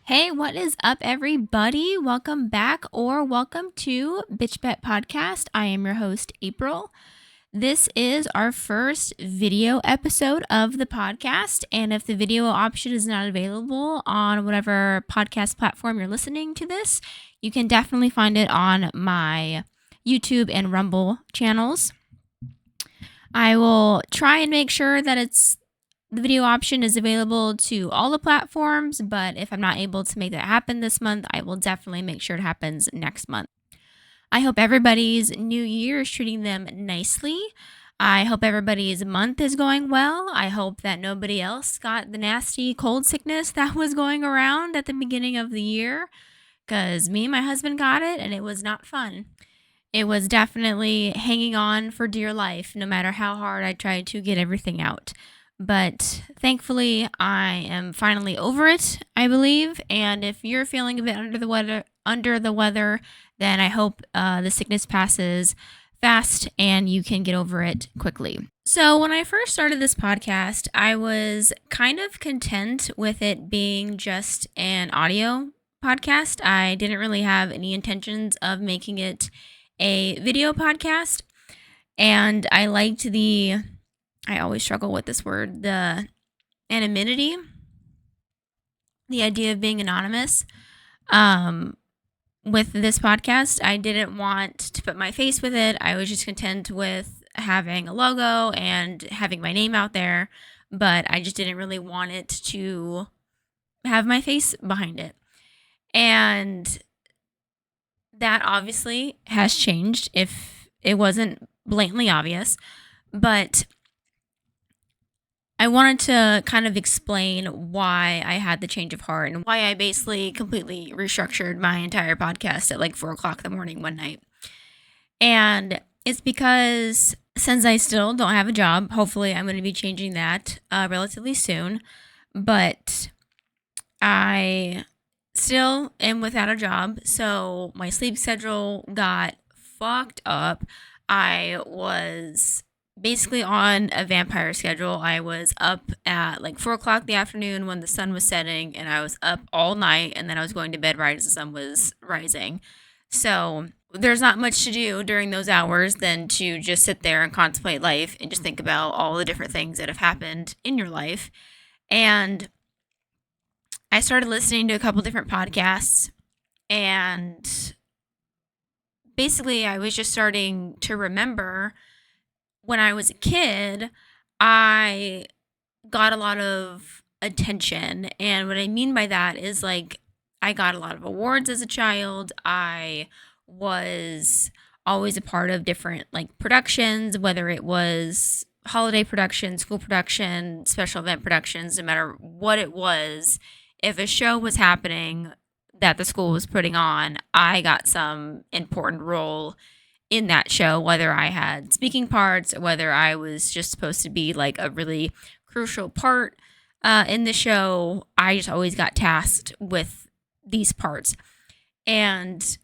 Hey, what is up, everybody? Welcome back or welcome to Bitch Bet Podcast. I am your host, April. This is our first video episode of the podcast. And if the video option is not available on whatever podcast platform you're listening to this, you can definitely find it on my YouTube and Rumble channels. I will try and make sure that the video option is available to all the platforms, but if I'm not able to make that happen this month, I will definitely make sure it happens next month. I hope everybody's new year is treating them nicely. I hope everybody's month is going well. I hope that nobody else got the nasty cold sickness that was going around at the beginning of the year, because me and my husband got it and it was not fun. It was definitely hanging on for dear life, no matter how hard I tried to get everything out. But thankfully, I am finally over it, I believe. And if you're feeling a bit under the weather, then I hope the sickness passes fast and you can get over it quickly. So when I first started this podcast, I was kind of content with it being just an audio podcast. I didn't really have any intentions of making it a video podcast. And I liked I always struggle with this word, the anonymity, the idea of being anonymous. With this podcast, I didn't want to put my face with it. I was just content with having a logo and having my name out there, but I just didn't really want it to have my face behind it. And that obviously has changed if it wasn't blatantly obvious, but I wanted to kind of explain why I had the change of heart and why I basically completely restructured my entire podcast at like 4 o'clock in the morning one night. And it's because since I still don't have a job, hopefully I'm going to be changing that relatively soon, but I still am without a job. So my sleep schedule got fucked up. I was basically on a vampire schedule. I was up at like 4 o'clock in the afternoon when the sun was setting, and I was up all night, and then I was going to bed right as the sun was rising. So there's not much to do during those hours than to just sit there and contemplate life and just think about all the different things that have happened in your life. And I started listening to a couple different podcasts, and basically I was just starting to remember when I was a kid, I got a lot of attention. And what I mean by that is like I got a lot of awards as a child. I was always a part of different like productions, whether it was holiday production, school production, special event productions, no matter what it was. If a show was happening that the school was putting on, I got some important role in that show, whether I had speaking parts, or whether I was just supposed to be like a really crucial part in the show. I just always got tasked with these parts. And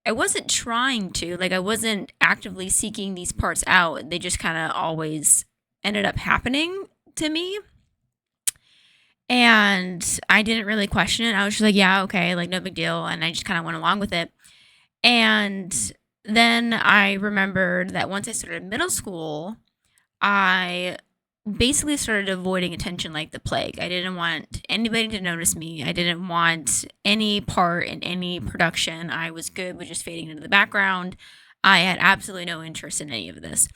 I wasn't trying to, like, I wasn't actively seeking these parts out. They just kind of always ended up happening to me. And I didn't really question it. I was just like, yeah, okay, like, no big deal. And I just kind of went along with it. And then I remembered that once I started middle school, I basically started avoiding attention like the plague. I didn't want anybody to notice me. I didn't want any part in any production. I was good with just fading into the background. I had absolutely no interest in any of this.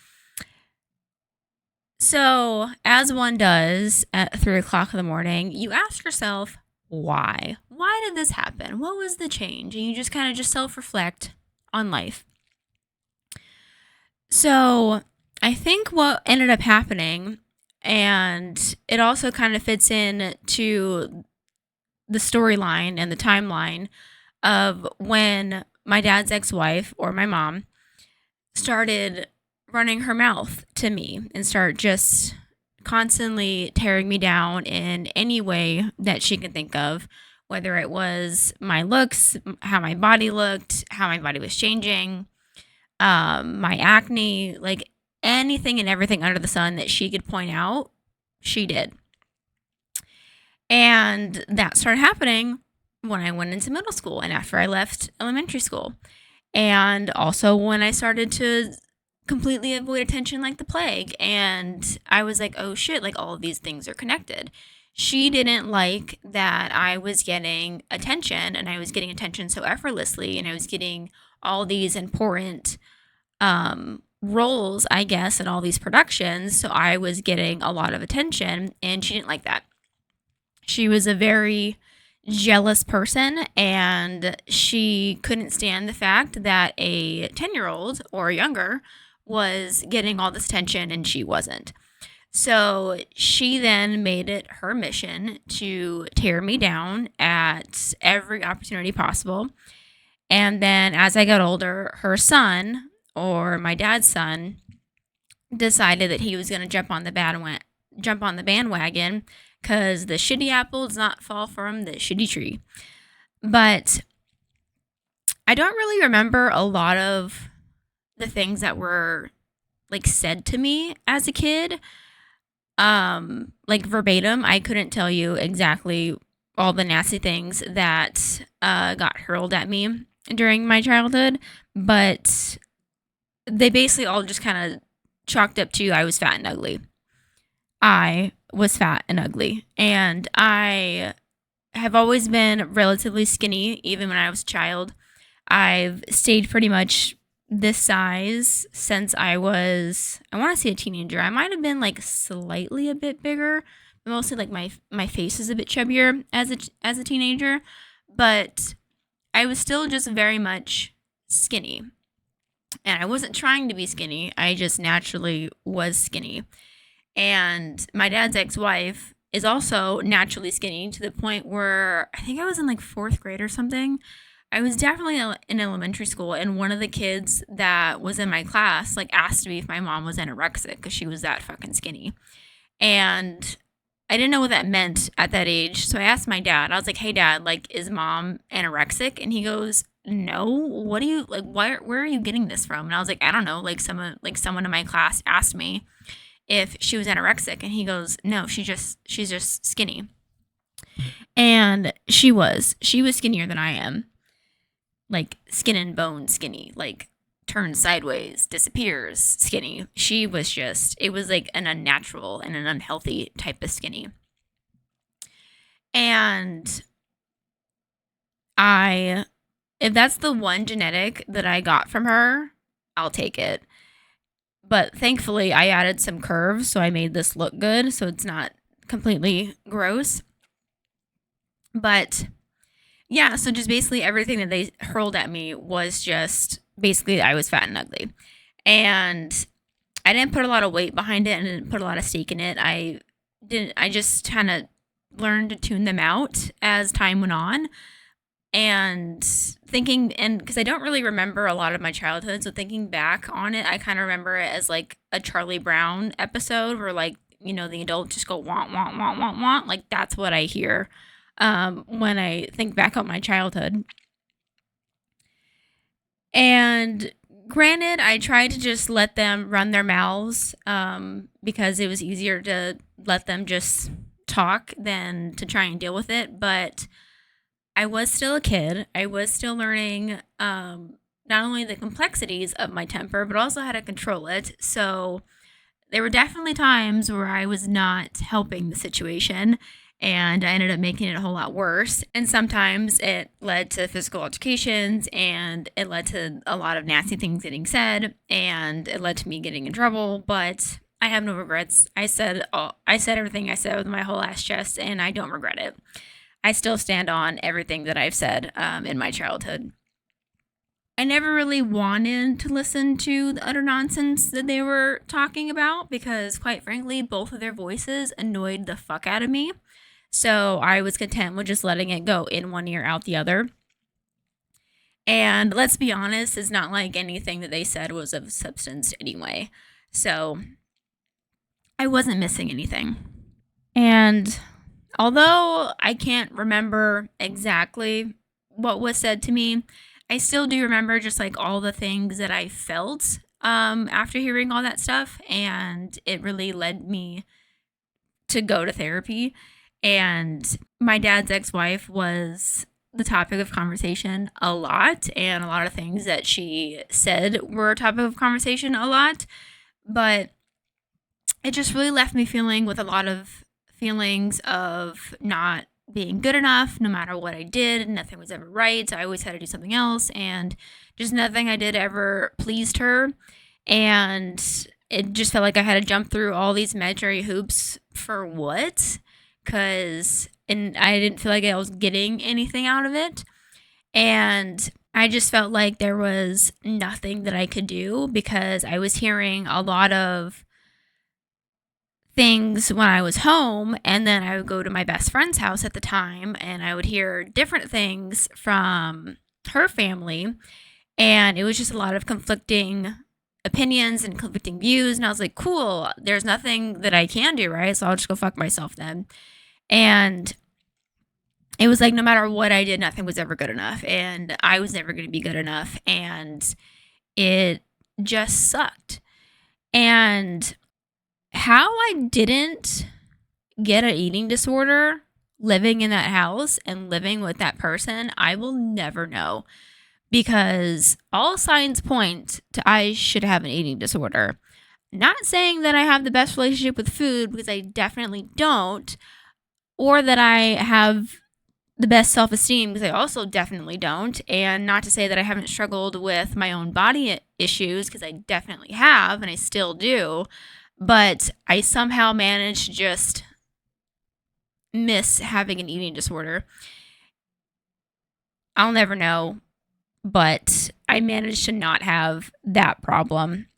So, as one does at 3 o'clock in the morning, you ask yourself, why? Why did this happen? What was the change? And you just kind of just self-reflect on life. So I think what ended up happening, and it also kind of fits in to the storyline and the timeline of when my dad's ex-wife, or my mom, started running her mouth to me and start just constantly tearing me down in any way that she could think of, whether it was my looks, how my body looked, how my body was changing, my acne, like anything and everything under the sun that she could point out, she did. And that started happening when I went into middle school and after I left elementary school. And also when I started to completely avoid attention like the plague. And I was like, oh shit, like all of these things are connected. She didn't like that I was getting attention and I was getting attention so effortlessly and I was getting all these important roles, I guess, in all these productions. So I was getting a lot of attention and she didn't like that. She was a very jealous person and she couldn't stand the fact that a 10-year-old or younger was getting all this attention and she wasn't. So she then made it her mission to tear me down at every opportunity possible. And then as I got older, her son, or my dad's son, decided that he was going to jump on the bandwagon because the shitty apple does not fall from the shitty tree. But I don't really remember a lot of the things that were like said to me as a kid. Like verbatim, I couldn't tell you exactly all the nasty things that got hurled at me during my childhood, but they basically all just kind of chalked up to I was fat and ugly. I was fat and ugly. And I have always been relatively skinny, even when I was a child. I've stayed pretty much this size since I want to say a teenager. I might have been like slightly a bit bigger, but mostly like my face is a bit chubbier as a teenager. But I was still just very much skinny. And I wasn't trying to be skinny. I just naturally was skinny. And my dad's ex-wife is also naturally skinny to the point where I think I was in like 4th grade or something. I was definitely in elementary school, and one of the kids that was in my class like asked me if my mom was anorexic because she was that fucking skinny. And I didn't know what that meant at that age. So I asked my dad. I was like, "Hey dad, like is mom anorexic?" And he goes, "No. What do you like where are you getting this from?" And I was like, "I don't know. Like someone in my class asked me if she was anorexic." And he goes, "No, she's just skinny." And she was skinnier than I am. Like skin and bone skinny, like turns sideways, disappears skinny. She was it was like an unnatural and an unhealthy type of skinny. And if that's the one genetic that I got from her, I'll take it. But thankfully, I added some curves, so I made this look good, so it's not completely gross. But yeah, so just basically everything that they hurled at me was just basically I was fat and ugly. And I didn't put a lot of weight behind it and didn't put a lot of stake in it. I just kind of learned to tune them out as time went on. And because I don't really remember a lot of my childhood, so thinking back on it, I kind of remember it as like a Charlie Brown episode where like, the adults just go want, want, want, want, want. Like that's what I hear when I think back on my childhood. And granted, I tried to just let them run their mouths because it was easier to let them just talk than to try and deal with it. But I was still a kid. I was still learning not only the complexities of my temper, but also how to control it. So there were definitely times where I was not helping the situation. And I ended up making it a whole lot worse. And sometimes it led to physical altercations and it led to a lot of nasty things getting said and it led to me getting in trouble. But I have no regrets. I said everything I said with my whole ass chest and I don't regret it. I still stand on everything that I've said in my childhood. I never really wanted to listen to the utter nonsense that they were talking about because, quite frankly, both of their voices annoyed the fuck out of me. So I was content with just letting it go in one ear, out the other. And let's be honest, it's not like anything that they said was of substance anyway. So I wasn't missing anything. And although I can't remember exactly what was said to me, I still do remember just like all the things that I felt after hearing all that stuff. And it really led me to go to therapy. And my dad's ex-wife was the topic of conversation a lot, and a lot of things that she said were a topic of conversation a lot, but it just really left me feeling with a lot of feelings of not being good enough no matter what I did. Nothing was ever right. I always had to do something else, and just nothing I did ever pleased her. And it just felt like I had to jump through all these imaginary hoops for what? And I didn't feel like I was getting anything out of it. And I just felt like there was nothing that I could do because I was hearing a lot of things when I was home, and then I would go to my best friend's house at the time and I would hear different things from her family, and it was just a lot of conflicting opinions and conflicting views, and I was like, cool, there's nothing that I can do, right? So I'll just go fuck myself then. And it was like no matter what I did, nothing was ever good enough, and I was never going to be good enough, and it just sucked. And how I didn't get an eating disorder living in that house and living with that person, I will never know, because all signs point to I should have an eating disorder. Not saying that I have the best relationship with food, because I definitely don't, or that I have the best self-esteem, because I also definitely don't, and not to say that I haven't struggled with my own body issues, because I definitely have and I still do. But I somehow managed to just miss having an eating disorder. I'll never know, but I managed to not have that problem.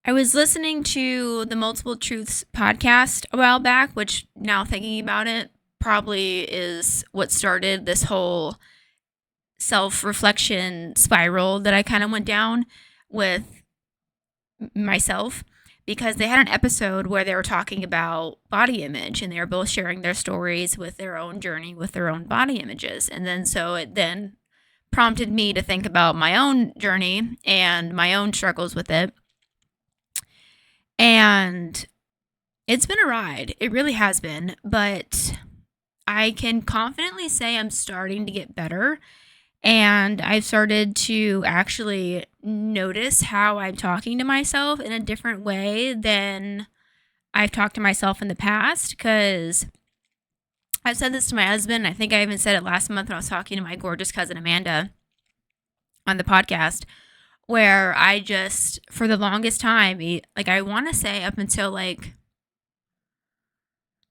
I was listening to the Multiple Truths podcast a while back, which, now thinking about it, probably is what started this whole self-reflection spiral that I kind of went down with myself, because they had an episode where they were talking about body image, and they were both sharing their stories with their own journey with their own body images. And then so it then prompted me to think about my own journey and my own struggles with it. And it's been a ride. It really has been. But I can confidently say I'm starting to get better. And I've started to actually notice how I'm talking to myself in a different way than I've talked to myself in the past. Because I've said this to my husband. I think I even said it last month when I was talking to my gorgeous cousin Amanda on the podcast, where I just, for the longest time, like I want to say up until like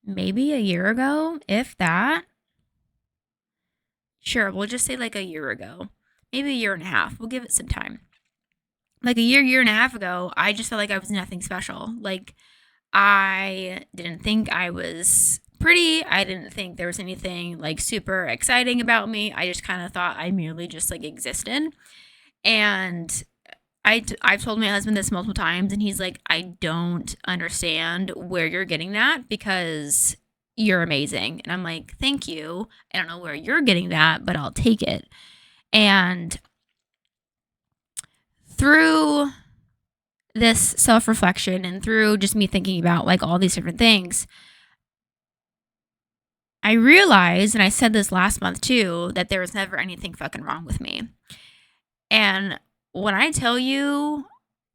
maybe a year ago, if that. Sure, we'll just say like a year ago, maybe a year and a half. We'll give it some time. Like a year and a half ago, I just felt like I was nothing special. Like, I didn't think I was pretty. I didn't think there was anything like super exciting about me. I just kind of thought I merely just like existed. And I've told my husband this multiple times, and he's like, I don't understand where you're getting that, because you're amazing. And I'm like, thank you. I don't know where you're getting that, but I'll take it. And through this self-reflection and through just me thinking about like all these different things, I realized, and I said this last month too, that there was never anything fucking wrong with me. And when I tell you,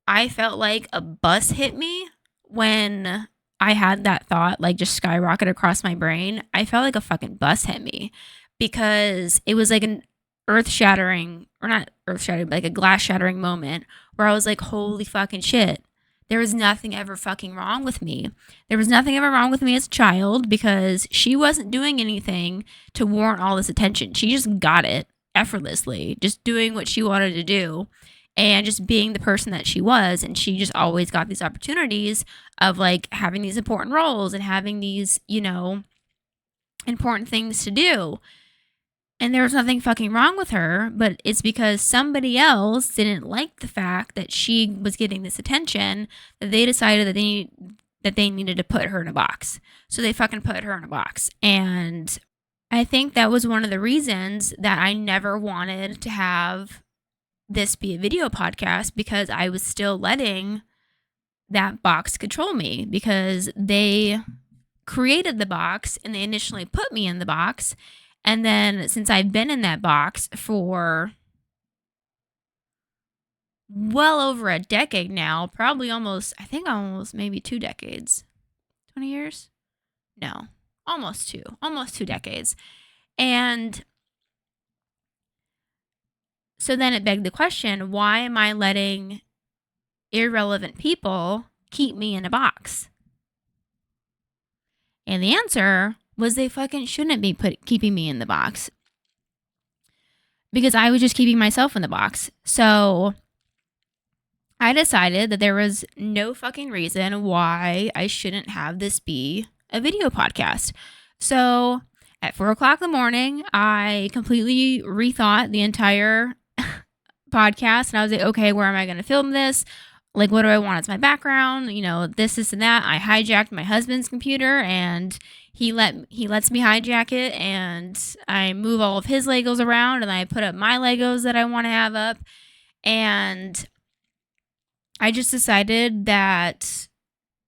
I felt like a bus hit me when I had that thought like just skyrocket across my brain. I felt like a fucking bus hit me, because it was like an earth-shattering, or not earth-shattering, but like a glass-shattering moment where I was like, holy fucking shit. There was nothing ever fucking wrong with me. There was nothing ever wrong with me as a child, because she wasn't doing anything to warrant all this attention. She just got it effortlessly, just doing what she wanted to do and just being the person that she was. And she just always got these opportunities of like having these important roles and having these, important things to do. And there was nothing fucking wrong with her, but it's because somebody else didn't like the fact that she was getting this attention, that they decided that they needed to put her in a box. So they fucking put her in a box. And I think that was one of the reasons that I never wanted to have this be a video podcast, because I was still letting that box control me, because they created the box and they initially put me in the box. And then since I've been in that box for well over a decade now, probably almost, I think almost maybe 2 decades. 20 years? No, almost 2 decades. And so then it begged the question, why am I letting irrelevant people keep me in a box? And the answer was they fucking shouldn't be keeping me in the box, because I was just keeping myself in the box. So I decided that there was no fucking reason why I shouldn't have this be a video podcast. So at 4 o'clock in the morning, I completely rethought the entire podcast. And I was like, okay, where am I going to film this? Like, what do I want as my background? You know, this, and that. I hijacked my husband's computer, and he lets me hijack it, and I move all of his Legos around, and I put up my Legos that I want to have up. And I just decided that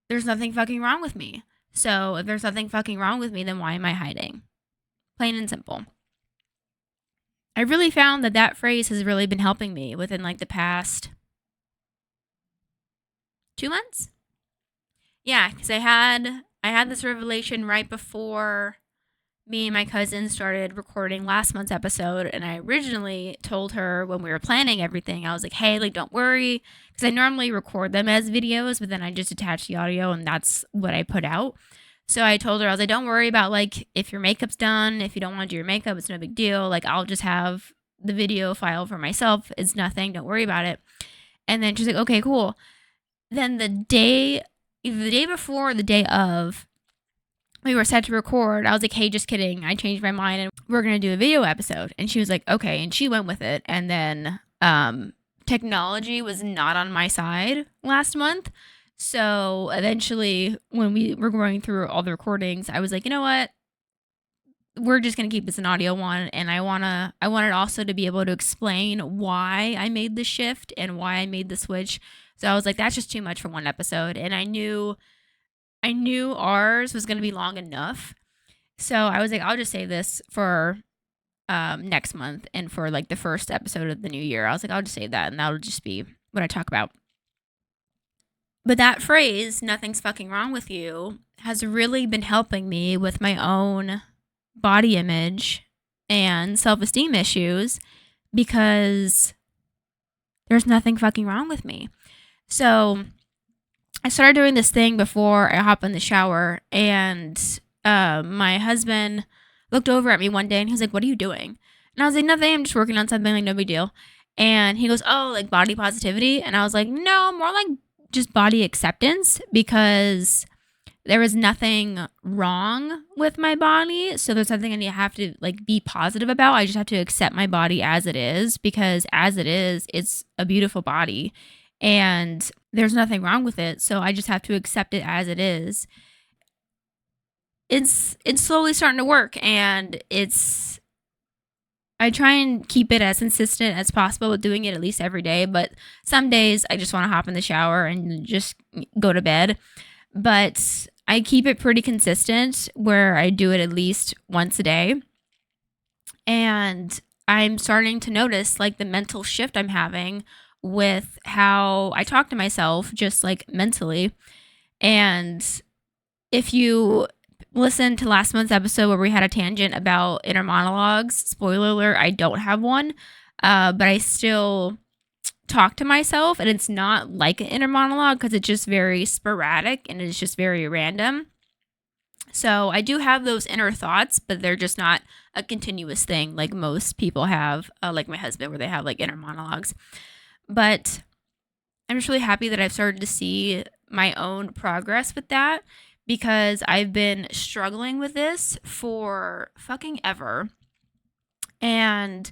there's nothing fucking wrong with me. So if there's nothing fucking wrong with me, then why am I hiding? Plain and simple. I really found that phrase has really been helping me within like the past 2 months. Yeah, because I had this revelation right before me and my cousin started recording last month's episode, and I originally told her when we were planning everything, I was like, hey, like, don't worry, because I normally record them as videos, but then I just attach the audio, and that's what I put out. So I told her, I was like, don't worry about, like, if your makeup's done, if you don't want to do your makeup, it's no big deal, like, I'll just have the video file for myself, it's nothing, don't worry about it. And then she's like, okay, cool. Then either the day before or the day of, we were set to record. I was like, hey, just kidding. I changed my mind and we're going to do a video episode. And she was like, okay. And she went with it. And then technology was not on my side last month. So eventually, when we were going through all the recordings, I was like, you know what? We're just going to keep this an audio one. And I wanted also to be able to explain why I made the shift and why I made the switch. So I was like, that's just too much for one episode. And I knew ours was going to be long enough. So I was like, I'll just save this for next month and for like the first episode of the new year. I was like, I'll just save that and that'll just be what I talk about. But that phrase, nothing's fucking wrong with you, has really been helping me with my own body image and self-esteem issues, because there's nothing fucking wrong with me. So I started doing this thing before I hop in the shower, and my husband looked over at me one day and he was like, what are you doing? And I was like, nothing, I'm just working on something, like no big deal. And he goes, oh, like body positivity? And I was like, no, more like just body acceptance, because there was nothing wrong with my body. So there's something I have to like be positive about. I just have to accept my body as it is, because as it is, it's a beautiful body. And there's nothing wrong with it. So I just have to accept it as it is. It's slowly starting to work, and I try and keep it as consistent as possible with doing it at least every day. But some days I just want to hop in the shower and just go to bed. But I keep it pretty consistent where I do it at least once a day. And I'm starting to notice like the mental shift I'm having with how I talk to myself, just like mentally. And if you listen to last month's episode where we had a tangent about inner monologues, spoiler alert, I don't have one, but I still talk to myself, and it's not like an inner monologue because it's just very sporadic and it's just very random. So I do have those inner thoughts, but they're just not a continuous thing like most people have, like my husband, where they have like inner monologues. But I'm just really happy that I've started to see my own progress with that, because I've been struggling with this for fucking ever. And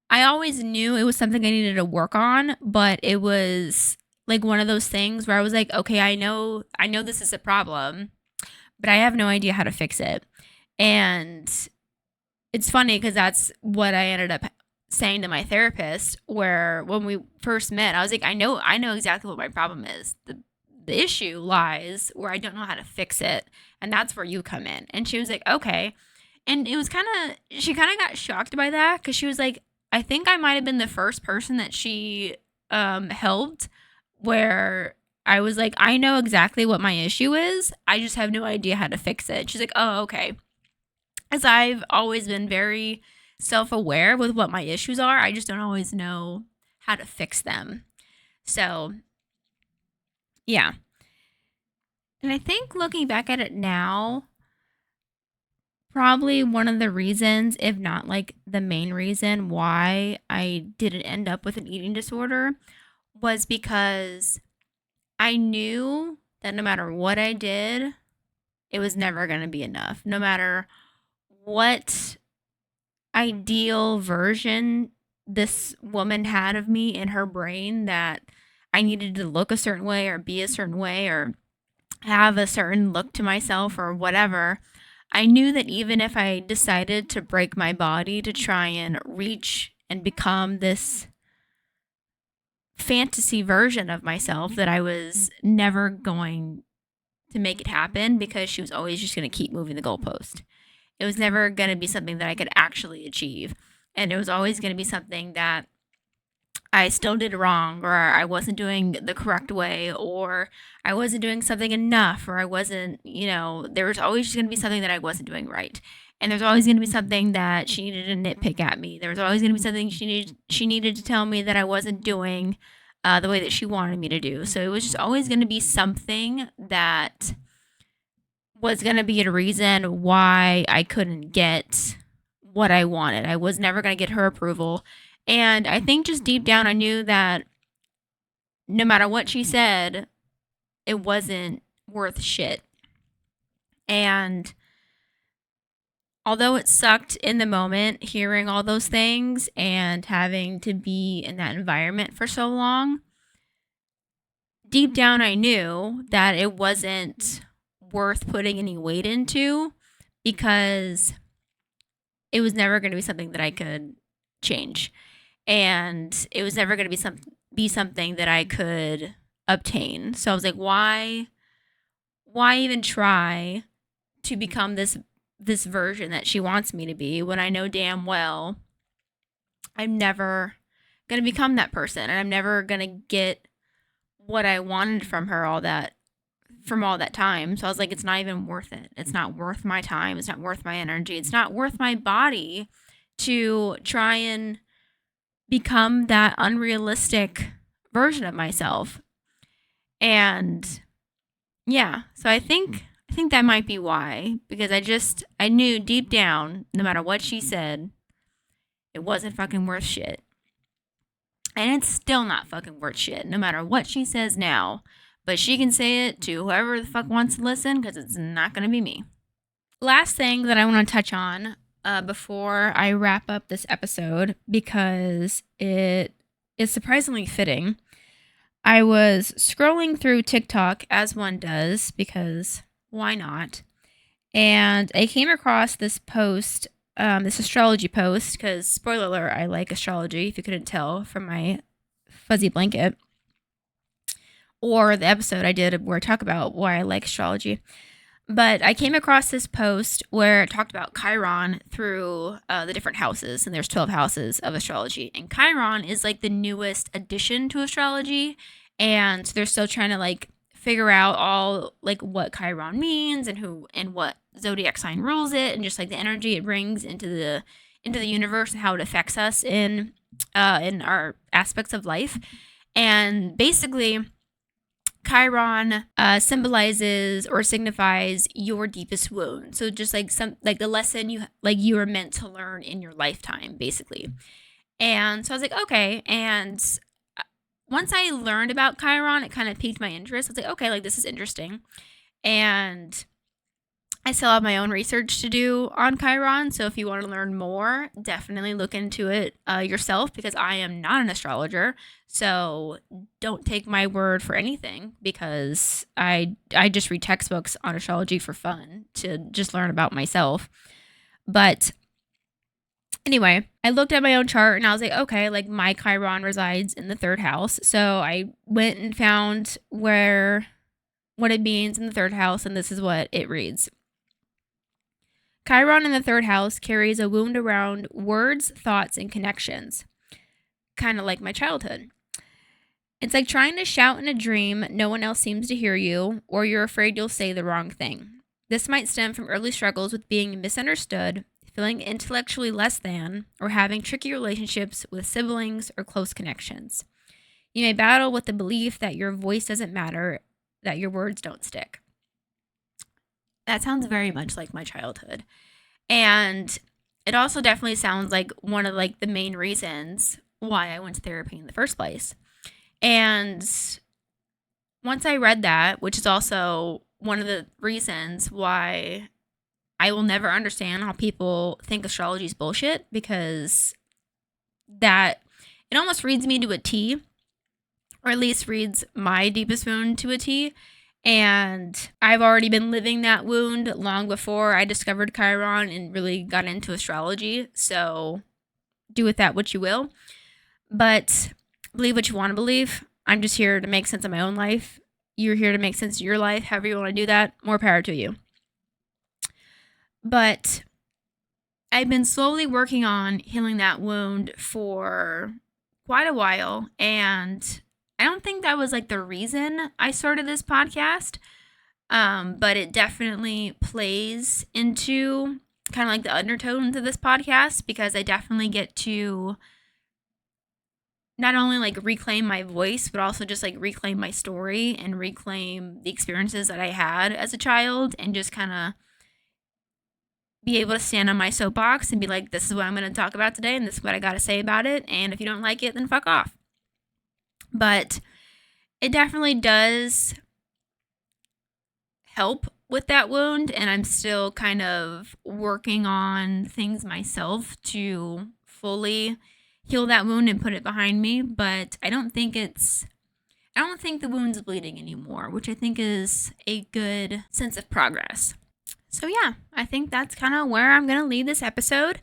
I always knew it was something I needed to work on, but it was like one of those things where I was like, okay, I know this is a problem, but I have no idea how to fix it. And it's funny because that's what I ended up saying to my therapist, where when we first met, I was like, I know exactly what my problem is. The issue lies where I don't know how to fix it. And that's where you come in. And she was like, okay. And it was she kind of got shocked by that because she was like, I think I might have been the first person that she helped where I was like, I know exactly what my issue is. I just have no idea how to fix it. She's like, oh, okay. As I've always been very self aware with what my issues are, I just don't always know how to fix them. So, yeah. And I think looking back at it now, probably one of the reasons, if not like the main reason why I didn't end up with an eating disorder was because I knew that no matter what I did, it was never going to be enough. No matter what ideal version this woman had of me in her brain, that I needed to look a certain way or be a certain way or have a certain look to myself or whatever, I knew that even if I decided to break my body to try and reach and become this fantasy version of myself, that I was never going to make it happen because she was always just going to keep moving the goalpost. It was never going to be something that I could actually achieve. And it was always going to be something that I still did wrong, or I wasn't doing the correct way, or I wasn't doing something enough, or I wasn't, there was always just going to be something that I wasn't doing right. And there's always going to be something that she needed to nitpick at me. There was always going to be something she needed to tell me that I wasn't doing the way that she wanted me to do. So it was just always going to be something that was going to be a reason why I couldn't get what I wanted. I was never going to get her approval. And I think just deep down, I knew that no matter what she said, it wasn't worth shit. And although it sucked in the moment, hearing all those things and having to be in that environment for so long, deep down, I knew that it wasn't worth putting any weight into because it was never going to be something that I could change. And it was never going to be something that I could obtain. So I was like, why even try to become this version that she wants me to be when I know damn well I'm never going to become that person, and I'm never going to get what I wanted from all that time. So I was like, it's not even worth it. It's not worth my time. It's not worth my energy. It's not worth my body to try and become that unrealistic version of myself. And yeah, so I think that might be why, because I knew deep down, no matter what she said, it wasn't fucking worth shit. And it's still not fucking worth shit, no matter what she says now. But she can say it to whoever the fuck wants to listen, because it's not going to be me. Last thing that I want to touch on before I wrap up this episode, because it is surprisingly fitting. I was scrolling through TikTok, as one does, because why not? And I came across this post, this astrology post, because spoiler alert, I like astrology, if you couldn't tell from my fuzzy blanket, or the episode I did where I talk about why I like astrology. But I came across this post where it talked about Chiron through the different houses, and there's 12 houses of astrology. And Chiron is like the newest addition to astrology, and so they're still trying to like figure out all like what Chiron means and who and what zodiac sign rules it, and just like the energy it brings into the universe and how it affects us in our aspects of life. And basically, Chiron symbolizes or signifies your deepest wound. So just like the lesson you were meant to learn in your lifetime, basically. And so I was like, okay. And once I learned about Chiron, it kind of piqued my interest. I was like, okay, like this is interesting. And I still have my own research to do on Chiron. So if you want to learn more, definitely look into it yourself, because I am not an astrologer. So don't take my word for anything, because I just read textbooks on astrology for fun, to just learn about myself. But anyway, I looked at my own chart and I was like, okay, like my Chiron resides in the 3rd house. So I went and found what it means in the 3rd house, and this is what it reads. Chiron in the third house carries a wound around words, thoughts, and connections. Kind of like my childhood. It's like trying to shout in a dream, no one else seems to hear you, or you're afraid you'll say the wrong thing. This might stem from early struggles with being misunderstood, feeling intellectually less than, or having tricky relationships with siblings or close connections. You may battle with the belief that your voice doesn't matter, that your words don't stick. That sounds very much like my childhood. And it also definitely sounds like one of like the main reasons why I went to therapy in the first place. And once I read that, which is also one of the reasons why I will never understand how people think astrology is bullshit, because that it almost reads me to a T, or at least reads my deepest wound to a T. And I've already been living that wound long before I discovered Chiron and really got into astrology. So do with that what you will. But believe what you want to believe. I'm just here to make sense of my own life. You're here to make sense of your life. However you want to do that, more power to you. But I've been slowly working on healing that wound for quite a while. And I don't think that was like the reason I started this podcast. But it definitely plays into kind of like the undertones of this podcast, because I definitely get to not only like reclaim my voice, but also just like reclaim my story and reclaim the experiences that I had as a child, and just kind of be able to stand on my soapbox and be like, this is what I'm going to talk about today, and this is what I got to say about it. And if you don't like it, then fuck off. But it definitely does help with that wound, and I'm still kind of working on things myself to fully heal that wound and put it behind me. But I don't think the wound's bleeding anymore, which I think is a good sense of progress. So yeah, I think that's kind of where I'm going to leave this episode.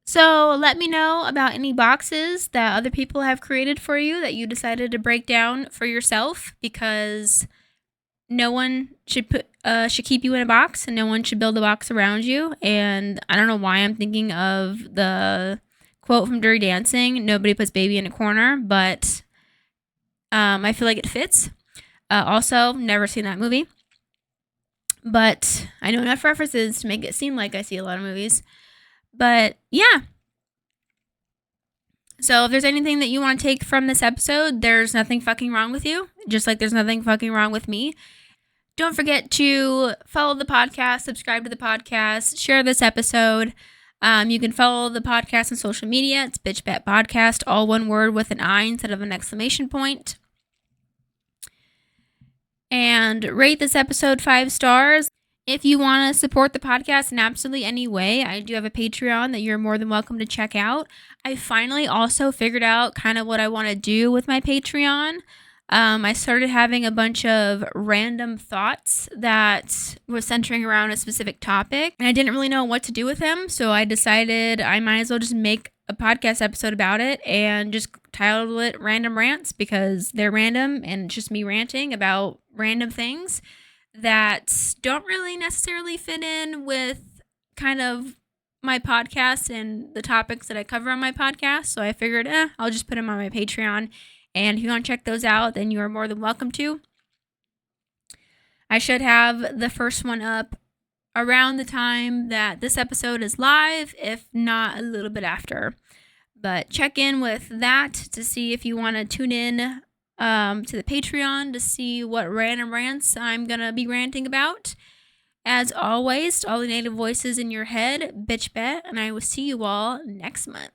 So let me know about any boxes that other people have created for you that you decided to break down for yourself, because no one should keep you in a box, and no one should build a box around you. And I don't know why I'm thinking of the quote from Dirty Dancing, nobody puts baby in a corner, but I feel like it fits. Also, never seen that movie, but I know enough references to make it seem like I see a lot of movies. But yeah. So if there's anything that you want to take from this episode, there's nothing fucking wrong with you, just like there's nothing fucking wrong with me. Don't forget to follow the podcast, subscribe to the podcast, share this episode. You can follow the podcast on social media. It's Bitch Bet Podcast, all one word with an I instead of an exclamation point. And rate this episode 5 stars. If you want to support the podcast in absolutely any way, I do have a Patreon that you're more than welcome to check out. I finally also figured out kind of what I want to do with my Patreon. I started having a bunch of random thoughts that were centering around a specific topic, and I didn't really know what to do with them, so I decided I might as well just make a podcast episode about it and just title it Random Rants, because they're random and it's just me ranting about random things that don't really necessarily fit in with kind of my podcast and the topics that I cover on my podcast. So I figured, I'll just put them on my Patreon. And if you want to check those out, then you are more than welcome to. I should have the first one up around the time that this episode is live, if not a little bit after. But check in with that to see if you want to tune in to the Patreon to see what random rants I'm going to be ranting about. As always, to all the native voices in your head, bitch bet, and I will see you all next month.